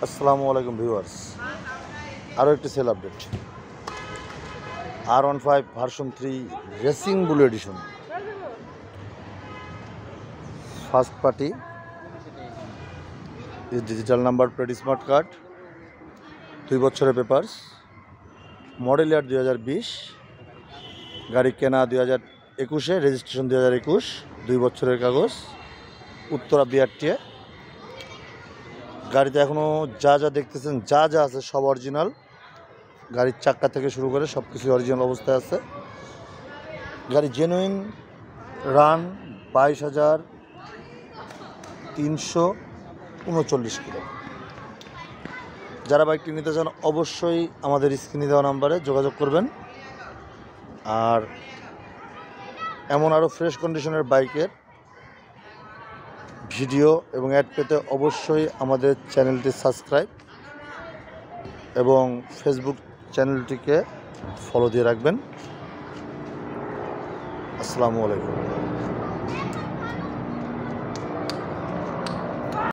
আসসালামু আলাইকুম ভিউয়ার্স, আরও একটি sale update. R15 version 3 racing blue edition, first party, digital number plate, smart card, 2 বছরের পেপারস, মডেল ইয়ার 2020, গাড়ি কেনা 2021-এ, রেজিস্ট্রেশন 2021, 2 বছরের কাগজ, উত্তরা বিআরটিএ। গাড়িতে এখনও যা যা দেখতেছেন, যা যা আছে সব অরিজিনাল। গাড়ির চাক্কা থেকে শুরু করে সব কিছু অরিজিনাল অবস্থায় আছে। গাড়ি জেনুইন রান 22,339 কিলো। যারা বাইকটি নিতে চান অবশ্যই আমাদের স্ক্রিনে দেওয়া নাম্বারে যোগাযোগ করবেন। আর এমন আরও ফ্রেশ কন্ডিশনের বাইকের ভিডিও এবং অ্যাড পেতে অবশ্যই আমাদের চ্যানেলটি সাবস্ক্রাইব এবং ফেসবুক চ্যানেলটিকে ফলো দিয়ে রাখবেন। আসসালামু আলাইকুম।